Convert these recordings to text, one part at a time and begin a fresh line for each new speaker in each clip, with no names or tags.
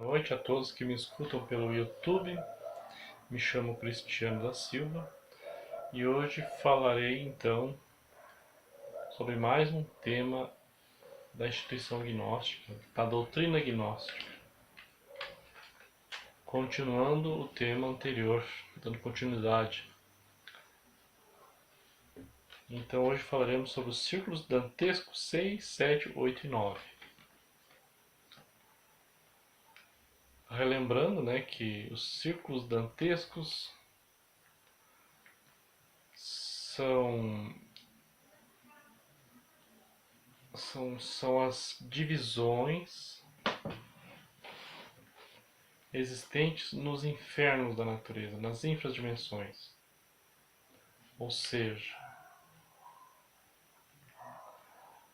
Boa noite a todos que me escutam pelo YouTube. Me chamo Cristiano da Silva e hoje falarei então sobre mais um tema da instituição gnóstica, da doutrina gnóstica. Continuando o tema anterior, dando continuidade. Então hoje falaremos sobre os círculos dantescos 6, 7, 8 e 9. Relembrando, que os círculos dantescos são as divisões existentes nos infernos da natureza, nas infradimensões. Ou seja,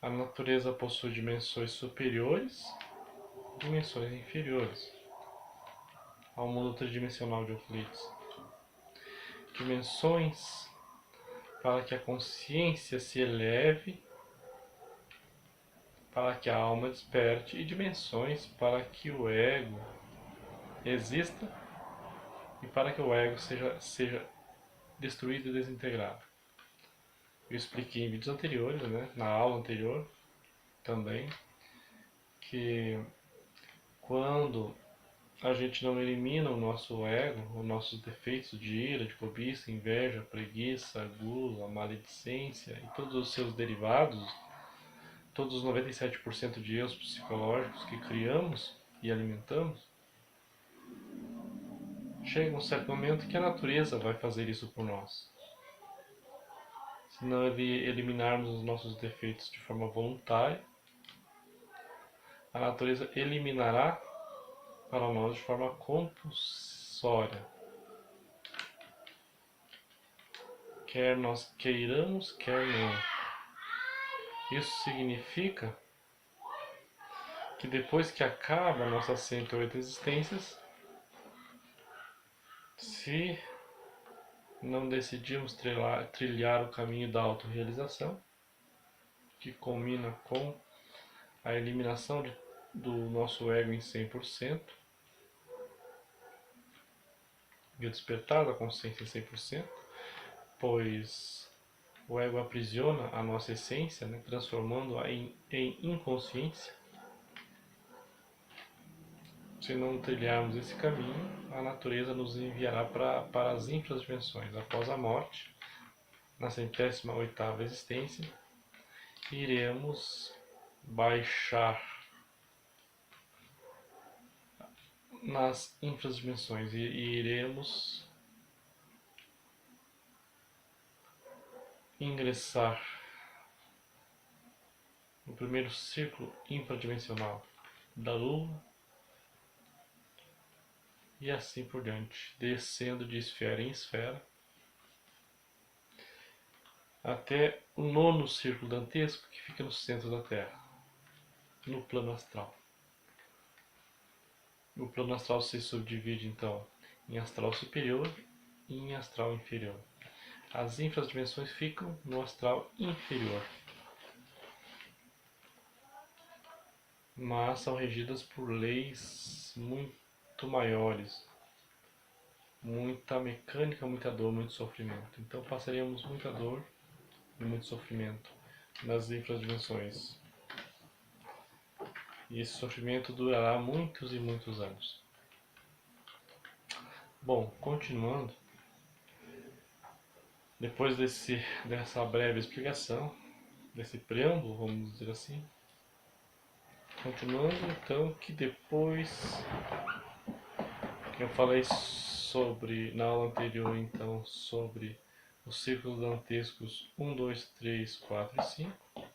a natureza possui dimensões superiores e dimensões inferiores ao mundo tridimensional de Euclides. Dimensões para que a consciência se eleve, para que a alma desperte, e dimensões para que o ego exista e para que o ego seja destruído e desintegrado. Eu expliquei em vídeos anteriores, na aula anterior também, que quando a gente não elimina o nosso ego, os nossos defeitos de ira, de cobiça, inveja, preguiça, gula, maledicência e todos os seus derivados, todos os 97% de erros psicológicos que criamos e alimentamos, chega um certo momento que a natureza vai fazer isso por nós. Se não eliminarmos os nossos defeitos de forma voluntária, a natureza eliminará para nós de forma compulsória. Quer nós queiramos, quer não. Isso significa que depois que acaba a nossas 108 existências, se não decidimos trilhar o caminho da autorrealização, que culmina com a eliminação do nosso ego em 100%, e o despertar da consciência em 100%, pois o ego aprisiona a nossa essência, transformando-a em inconsciência. Se não trilharmos esse caminho, a natureza nos enviará para as infradimensões. Após a morte, na 108ª existência, iremos baixar nas infradimensões e iremos ingressar no primeiro círculo infradimensional da Lua e assim por diante, descendo de esfera em esfera até o 9º círculo dantesco, que fica no centro da Terra, no plano astral. O plano astral se subdivide então em astral superior e em astral inferior. As infradimensões ficam no astral inferior, mas são regidas por leis muito maiores, muita mecânica, muita dor, muito sofrimento. Então passaremos muita dor e muito sofrimento nas infradimensões. E esse sofrimento durará muitos e muitos anos. Bom, continuando, depois dessa breve explicação, desse preâmbulo, vamos dizer assim, continuando então, que depois que eu falei na aula anterior, então, sobre os círculos dantescos 1, 2, 3, 4 e 5,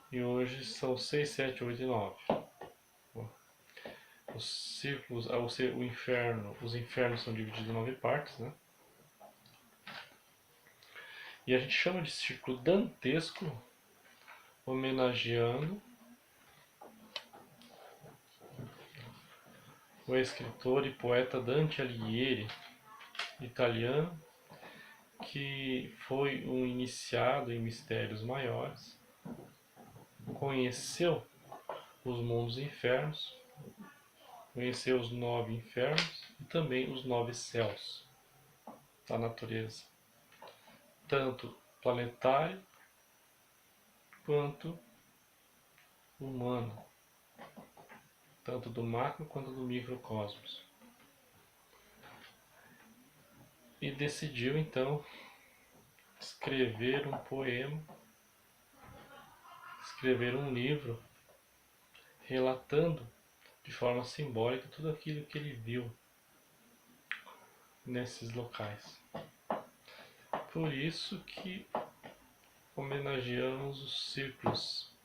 e hoje são 6, 7, 8 e 9. Os círculos, o inferno, os infernos são divididos em 9 partes, E a gente chama de círculo dantesco, homenageando o escritor e poeta Dante Alighieri, italiano, que foi um iniciado em mistérios maiores, conheceu os mundos infernos, conhecer os 9 infernos e também os 9 céus da natureza, tanto planetário quanto humano, tanto do macro quanto do microcosmos. E decidiu então escrever um poema, escrever um livro relatando de forma simbólica tudo aquilo que ele viu nesses locais. Por isso que homenageamos os círculos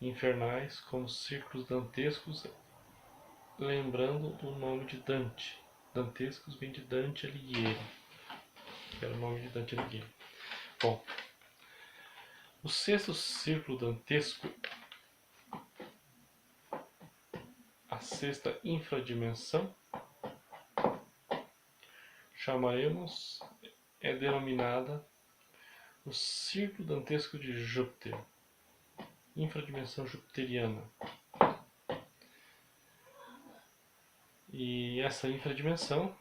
infernais como círculos dantescos, lembrando o nome de Dante. Dantescos vem de Dante Alighieri, que era o nome de Dante Alighieri. Bom, o sexto círculo dantesco, a sexta infradimensão, é denominada o círculo dantesco de Júpiter, infradimensão jupiteriana. E essa infradimensão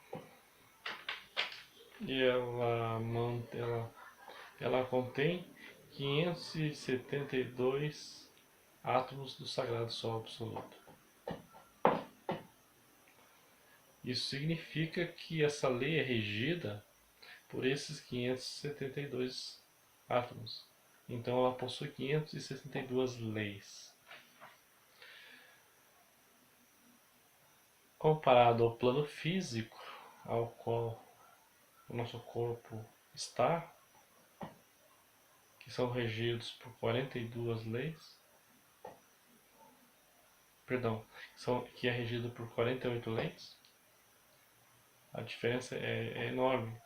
ela contém 572 átomos do Sagrado Sol Absoluto. Isso significa que essa lei é regida por esses 572 átomos. Então ela possui 562 leis. Comparado ao plano físico ao qual o nosso corpo está, que são regidos por 42 leis, que é regido por 48 leis, a diferença é enorme.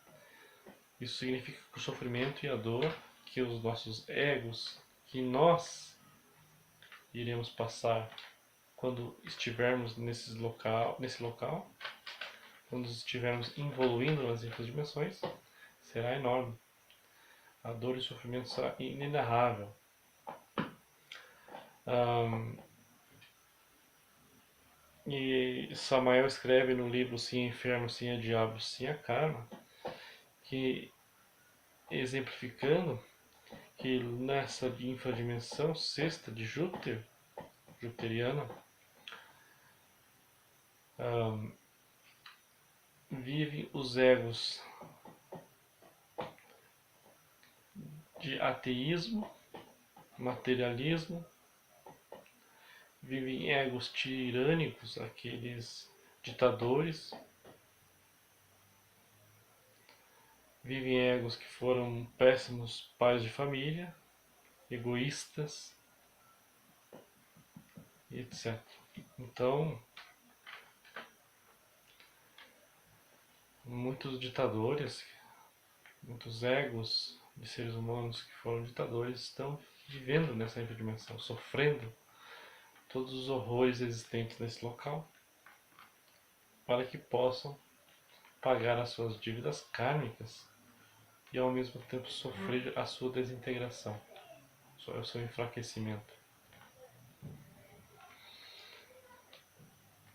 Isso significa que o sofrimento e a dor que os nossos egos, que nós iremos passar quando estivermos nesse local, quando estivermos evoluindo nas infradimensões, será enorme. A dor e o sofrimento será inenarrável. E Samael escreve no livro Sim é Inferno, Sim é Diabo, Sim é Karma, que exemplificando que nessa infradimensão sexta de Júpiter, jupiteriana, vivem os egos de ateísmo, materialismo, vivem egos tirânicos, aqueles ditadores, vivem egos que foram péssimos pais de família, egoístas, etc. Então, muitos ditadores, muitos egos de seres humanos que foram ditadores estão vivendo nessa infradimensão, sofrendo todos os horrores existentes nesse local, para que possam pagar as suas dívidas kármicas e ao mesmo tempo sofrer a sua desintegração, o seu enfraquecimento.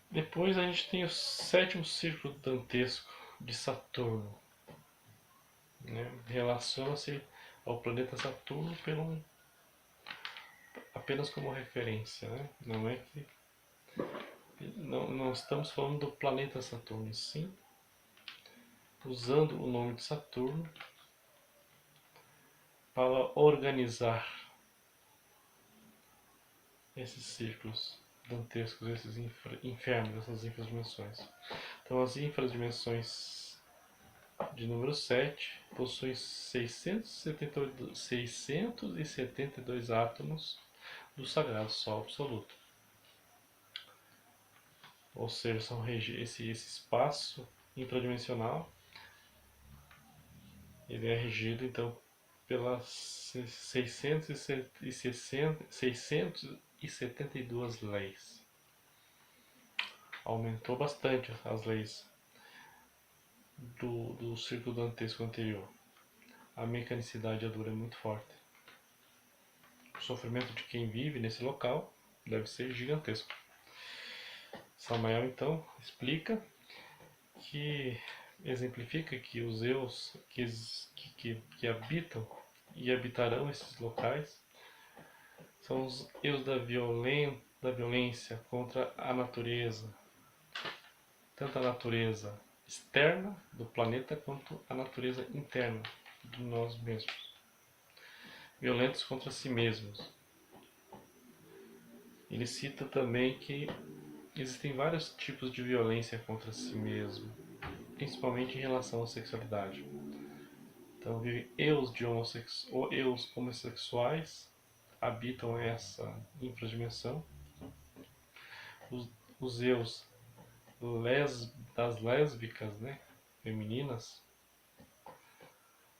Depois a gente tem o sétimo círculo dantesco de Saturno. Relaciona-se ao planeta Saturno apenas como referência. Não é que não estamos falando do planeta Saturno, sim usando o nome de Saturno para organizar esses círculos dantescos, esses infernos, essas infradimensões. Então as infradimensões de número 7 possuem 672 átomos do Sagrado Sol Absoluto. Ou seja, esse espaço infradimensional ele é regido então pelas 672 leis. Aumentou bastante as leis do círculo dantesco anterior. A mecanicidade e a dor é muito forte. O sofrimento de quem vive nesse local deve ser gigantesco. Samael então explica que exemplifica que os eus que habitam e habitarão esses locais são os eus da violência contra a natureza, tanto a natureza externa do planeta quanto a natureza interna de nós mesmos, violentos contra si mesmos. Ele cita também que existem vários tipos de violência contra si mesmo, principalmente em relação à sexualidade. Então, vivem eus homossexuais habitam essa infradimensão. Os eus das lésbicas, né, femininas,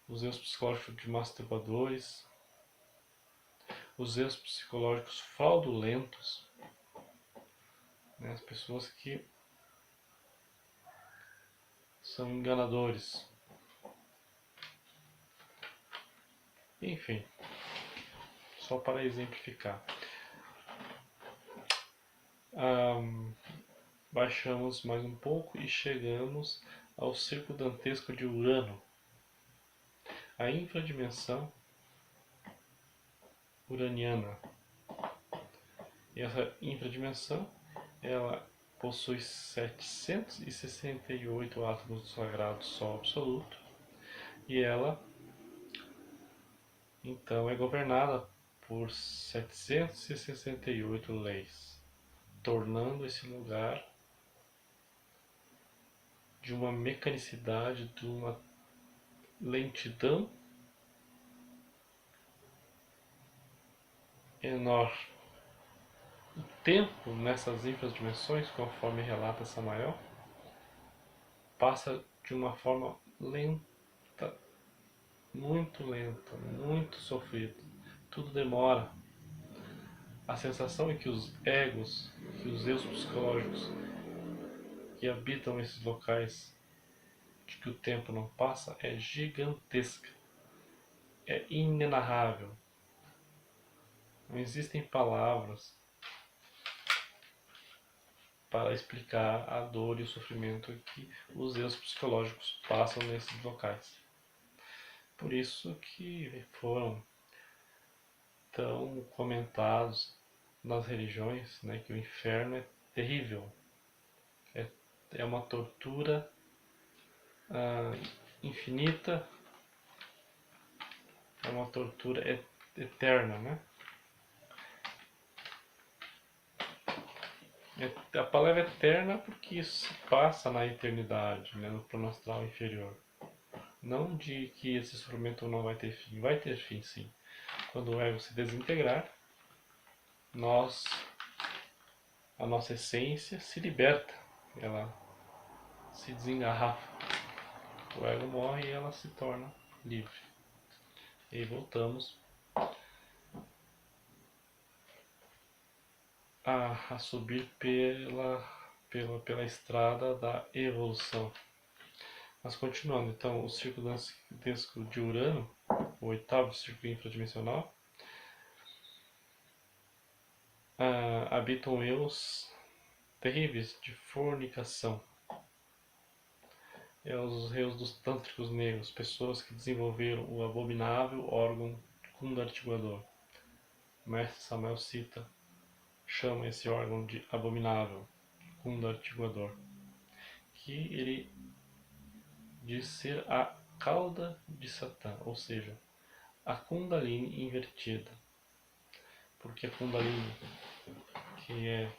os eus psicológicos de masturbadores, os eus psicológicos fraudulentos, né, as pessoas que são enganadores. Enfim, só para exemplificar. Baixamos mais um pouco e chegamos ao círculo dantesco de Urano, a infradimensão uraniana. E essa infradimensão, ela possui 768 átomos do sagrado Sol absoluto, e ela então é governada por 768 leis, tornando esse lugar de uma mecanicidade, de uma lentidão enorme. O tempo nessas infradimensões, conforme relata Samael, passa de uma forma lenta, muito sofrida. Tudo demora. A sensação é que os egos, que os eus psicológicos que habitam esses locais, de que o tempo não passa, é gigantesca, é inenarrável. Não existem palavras para explicar a dor e o sofrimento que os eus psicológicos passam nesses locais. Por isso que foram tão comentados nas religiões, né, que o inferno é terrível, é uma tortura infinita, é uma tortura eterna, né? A palavra eterna porque isso se passa na eternidade, né, no plano astral inferior. Não de que esse sofrimento não vai ter fim. Vai ter fim, sim. Quando o ego se desintegrar, a nossa essência se liberta. Ela se desengarrafa. O ego morre e ela se torna livre. E voltamos a subir pela estrada da evolução. Mas continuando, então, o círculo dantesco de Urano, o oitavo círculo infradimensional, habitam eus terríveis de fornicação. Os reis dos tântricos negros, pessoas que desenvolveram o abominável órgão Kunda articulador. O mestre Samuel chama esse órgão de abominável Kunda articulador, que ele diz ser a cauda de Satã, ou seja, a Kundalini invertida. Porque a Kundalini, que é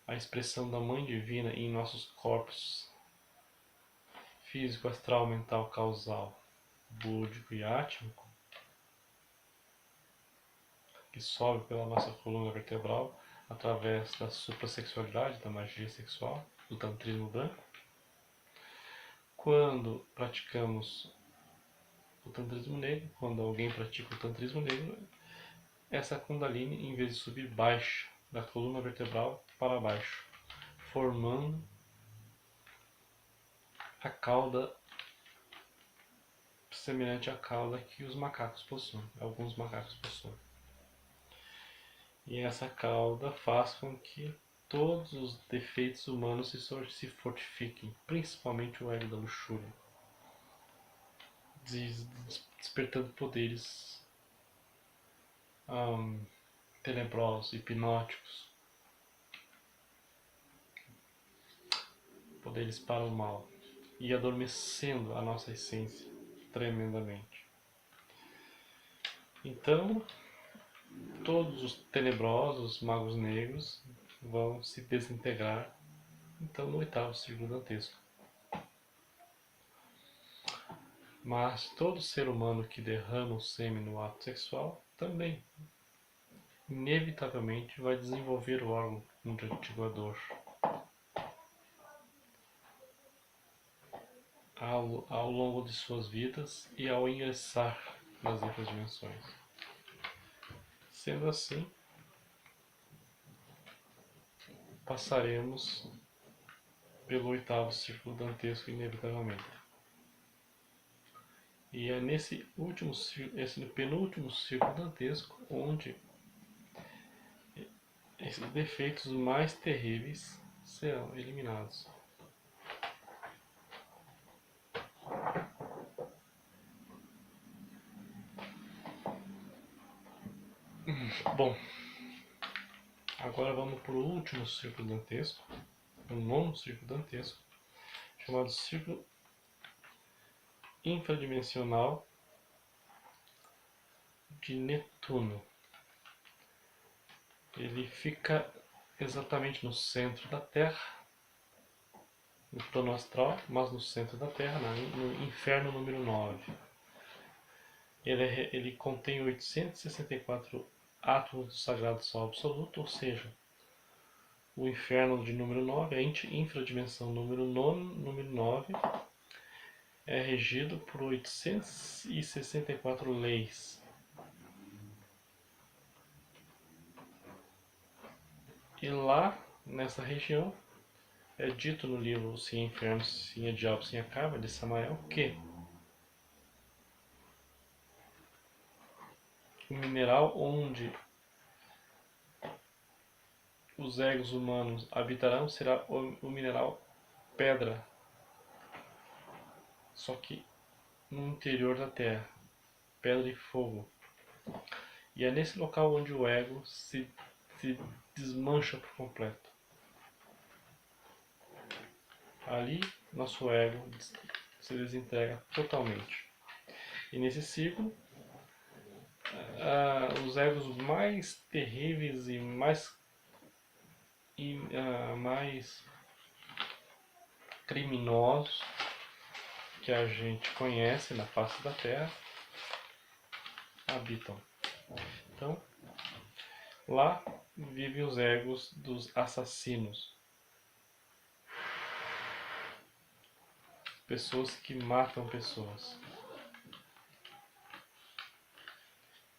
a expressão da Mãe Divina em nossos corpos físico, astral, mental, causal, búdico e átmico, que sobe pela nossa coluna vertebral através da suprassexualidade, da magia sexual, do tantrismo branco. Quando praticamos o tantrismo negro, quando alguém pratica o tantrismo negro, essa Kundalini, em vez de subir, baixa da coluna vertebral para baixo, formando a cauda semelhante à cauda que os macacos possuem, alguns macacos possuem. E essa cauda faz com que todos os defeitos humanos se fortifiquem, principalmente o ego da luxúria, despertando poderes tenebrosos, hipnóticos, poderes para o mal, e adormecendo a nossa essência tremendamente. Então, todos os tenebrosos magos negros vão se desintegrar, então, no oitavo círculo dantesco. Mas todo ser humano que derrama o sêmen no ato sexual também, inevitavelmente, vai desenvolver o órgão nutritivo ao longo de suas vidas e ao ingressar nas outras dimensões. Sendo assim, passaremos pelo oitavo círculo dantesco inevitavelmente. E é nesse penúltimo círculo dantesco onde esses defeitos mais terríveis serão eliminados. Bom, agora vamos para o último círculo dantesco, o nono círculo dantesco, chamado círculo infradimensional de Netuno. Ele fica exatamente no centro da Terra, no plano astral, mas no centro da Terra, no inferno número 9. Ele contém 864 átomos do sagrado sol absoluto, ou seja, o inferno de número 9, a infradimensão número 9, é regido por 864 leis. E lá, nessa região, é dito no livro Sim é Inferno, Sim é Diabo, Sim é Karma, de Samael, que o mineral onde os egos humanos habitarão será o mineral pedra, só que no interior da Terra, pedra e fogo. E é nesse local onde o ego se desmancha por completo. Ali, nosso ego se desintegra totalmente. E nesse ciclo, os egos mais terríveis e mais criminosos que a gente conhece na face da Terra habitam. Então, lá vivem os egos dos assassinos, pessoas que matam pessoas.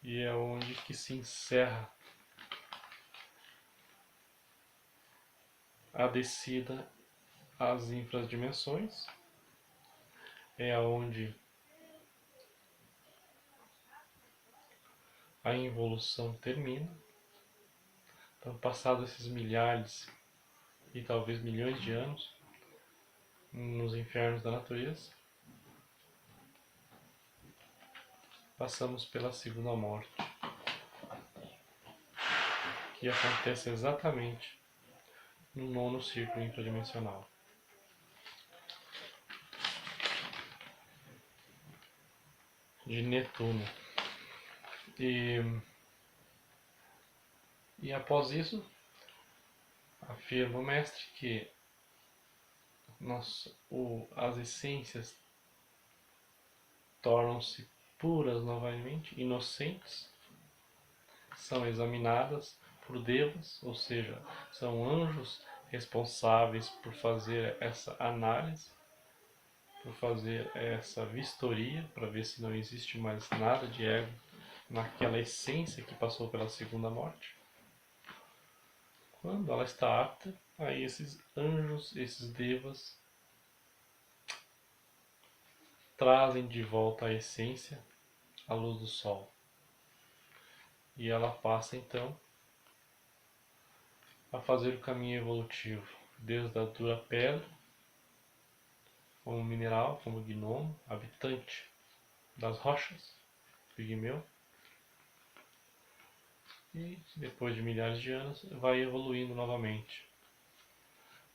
E é onde que se encerra a descida às infradimensões, é onde a involução termina. Então, passados esses milhares e talvez milhões de anos nos infernos da natureza, passamos pela segunda morte, que acontece exatamente no nono círculo infradimensional. De Netuno. E após isso, afirma o mestre que as essências tornam-se puras novamente, inocentes, são examinadas por devas, ou seja, são anjos responsáveis por fazer essa análise, por fazer essa vistoria, para ver se não existe mais nada de ego naquela essência que passou pela segunda morte. Quando ela está apta, aí esses anjos, esses devas, trazem de volta a essência, a luz do sol. E ela passa então a fazer o caminho evolutivo, desde a dura pedra, como mineral, como gnomo, habitante das rochas, pigmeu, e depois de milhares de anos vai evoluindo novamente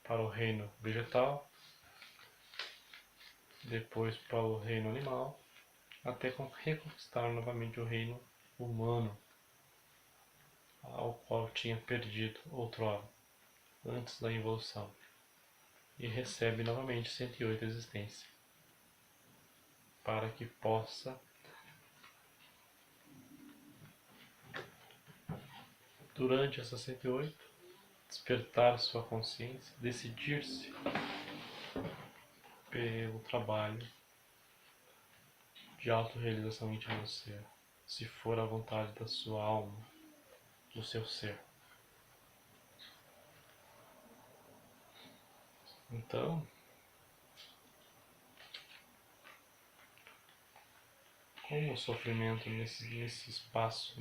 para o reino vegetal, depois para o reino animal, até reconquistar novamente o reino humano, ao qual tinha perdido outrora, antes da evolução, e recebe novamente 108 existências, para que possa, durante essas 108, despertar sua consciência, decidir-se pelo trabalho de autorrealização íntima do ser, se for a vontade da sua alma, do seu ser. Então, como o sofrimento nesse espaço,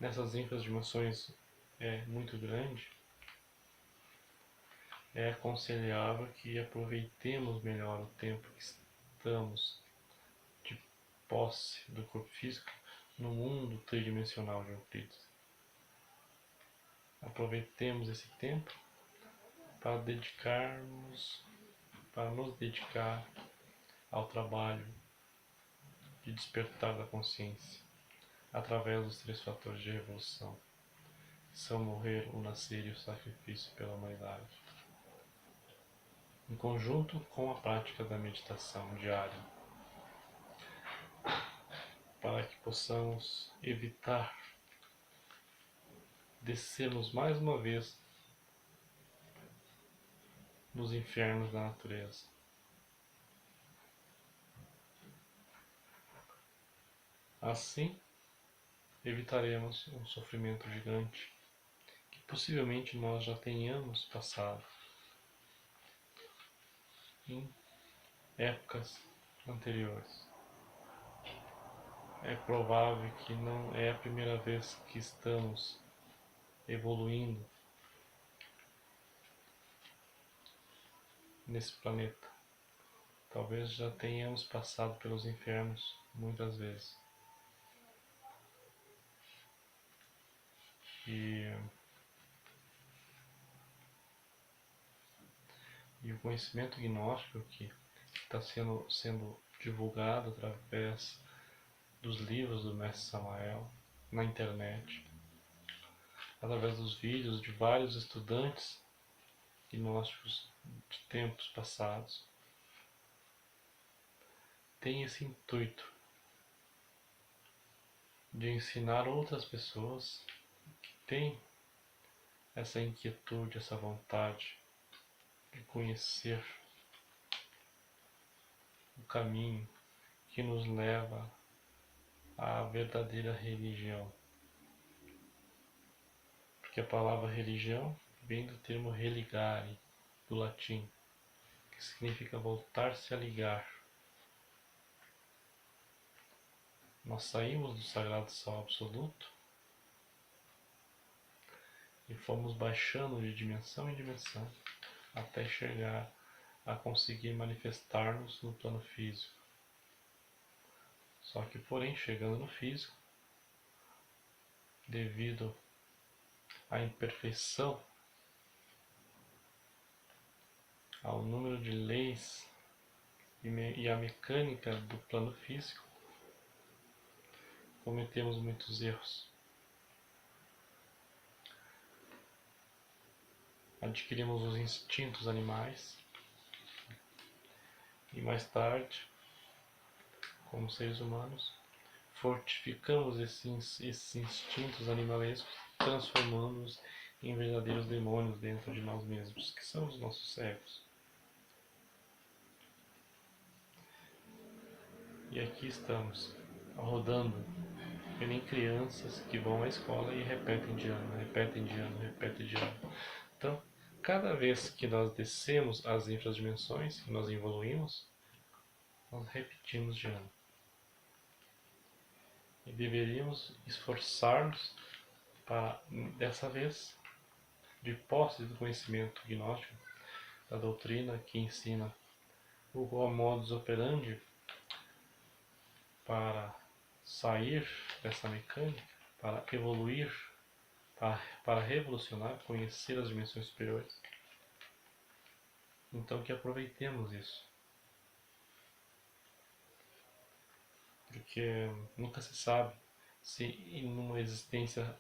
nessas infradimensões é muito grande, é aconselhável que aproveitemos melhor o tempo que estamos de posse do corpo físico no mundo tridimensional de Euclides. Aproveitemos esse tempo para nos dedicar ao trabalho de despertar da consciência, através dos 3 fatores de revolução, que são morrer, o nascer e o sacrifício pela humanidade, em conjunto com a prática da meditação diária, para que possamos evitar descermos mais uma vez nos infernos da natureza. Assim, evitaremos um sofrimento gigante que possivelmente nós já tenhamos passado em épocas anteriores. É provável que não é a primeira vez que estamos evoluindo nesse planeta. Talvez já tenhamos passado pelos infernos muitas vezes. E o conhecimento gnóstico que está sendo divulgado através dos livros do Mestre Samael, na internet, através dos vídeos de vários estudantes gnósticos de tempos passados, tem esse intuito de ensinar outras pessoas que têm essa inquietude, essa vontade de conhecer o caminho que nos leva à verdadeira religião. Porque a palavra religião vem do termo religare, do latim, que significa voltar-se a ligar. Nós saímos do sagrado sol absoluto e fomos baixando de dimensão em dimensão até chegar a conseguir manifestar-nos no plano físico. Só que, porém, chegando no físico, devido à imperfeição, ao número de leis e à mecânica do plano físico, cometemos muitos erros. Adquirimos os instintos animais e mais tarde, como seres humanos, fortificamos esses instintos animalescos, transformando-os em verdadeiros demônios dentro de nós mesmos, que são os nossos egos. E aqui estamos, rodando, que nem crianças que vão à escola e repetem de ano, repetem de ano, repetem de ano. Então, cada vez que nós descemos as infradimensões, que nós evoluímos, nós repetimos de ano. E deveríamos esforçar-nos para, dessa vez, de posse do conhecimento gnóstico, da doutrina que ensina o modus operandi para sair dessa mecânica, para evoluir, para revolucionar, conhecer as dimensões superiores. Então que aproveitemos isso. Porque nunca se sabe se em uma existência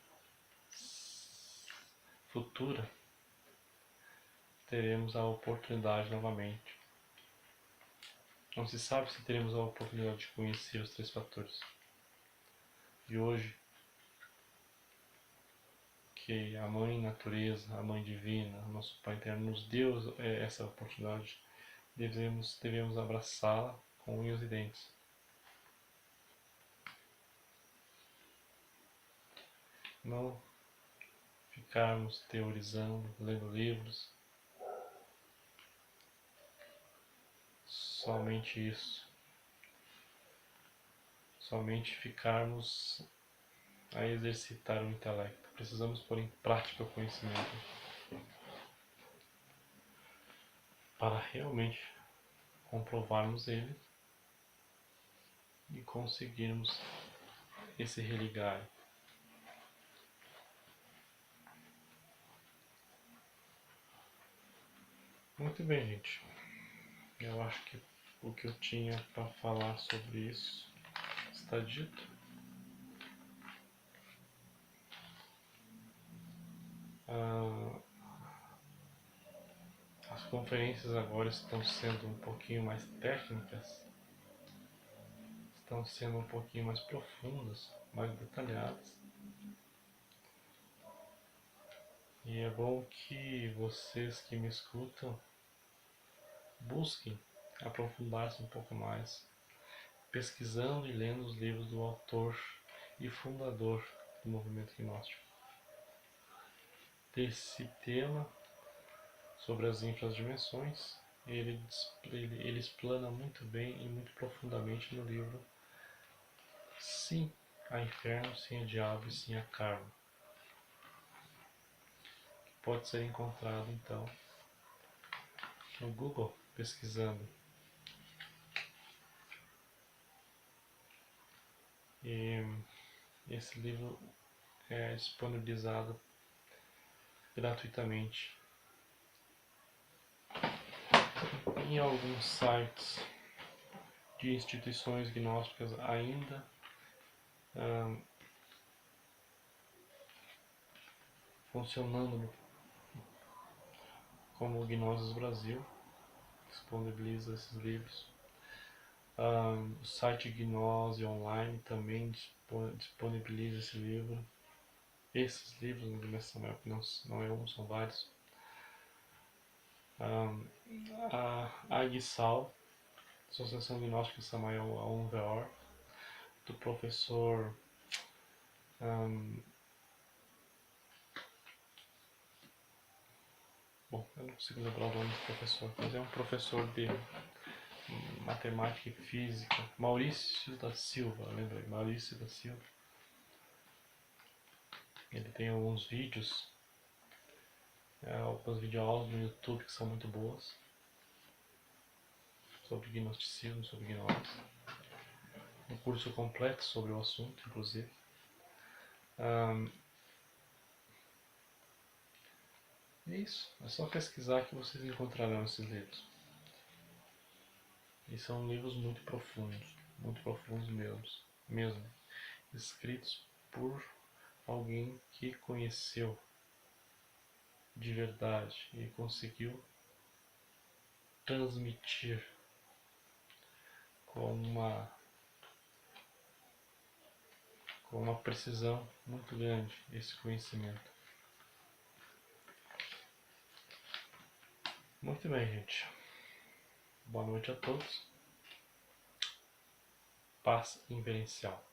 futura teremos a oportunidade novamente. Não se sabe se teremos a oportunidade de conhecer os 3 fatores. E hoje, que a Mãe Natureza, a Mãe Divina, nosso Pai Eterno nos deu essa oportunidade, devemos abraçá-la com unhas e dentes. Não ficarmos teorizando, lendo livros, somente isso. Somente ficarmos a exercitar o intelecto. Precisamos pôr em prática o conhecimento para realmente comprovarmos ele e conseguirmos esse religar. Muito bem, gente. Eu acho que o que eu tinha para falar sobre isso está dito. As conferências agora estão sendo um pouquinho mais técnicas, estão sendo um pouquinho mais profundas, mais detalhadas. E é bom que vocês que me escutam busquem aprofundar-se um pouco mais, pesquisando e lendo os livros do autor e fundador do movimento gnóstico. Desse tema sobre as infradimensões, ele explana muito bem e muito profundamente no livro Sim a Inferno, Sim a Diabo e Sim a Karma. Pode ser encontrado então no Google, pesquisando. E esse livro é disponibilizado gratuitamente em alguns sites de instituições gnósticas ainda funcionando como o Gnosis Brasil, disponibiliza esses livros. O site Gnose Online também disponibiliza esse livro. Esses livros, na dimensão maior, não é um, são vários. A AGSAL, Associação Gnóstica Samael Aunveor, do professor bom, eu não consigo lembrar o nome do professor, mas é um professor de matemática e física, Maurício da Silva, lembrei, Maurício da Silva. Ele tem alguns vídeos, algumas videoaulas no YouTube que são muito boas, sobre gnosticismo, sobre gnose. Um curso completo sobre o assunto, inclusive. É isso, é só pesquisar que vocês encontrarão esses livros. E são livros muito profundos mesmo, escritos por alguém que conheceu de verdade e conseguiu transmitir com uma precisão muito grande esse conhecimento. Muito bem, gente. Boa noite a todos. Paz inverencial.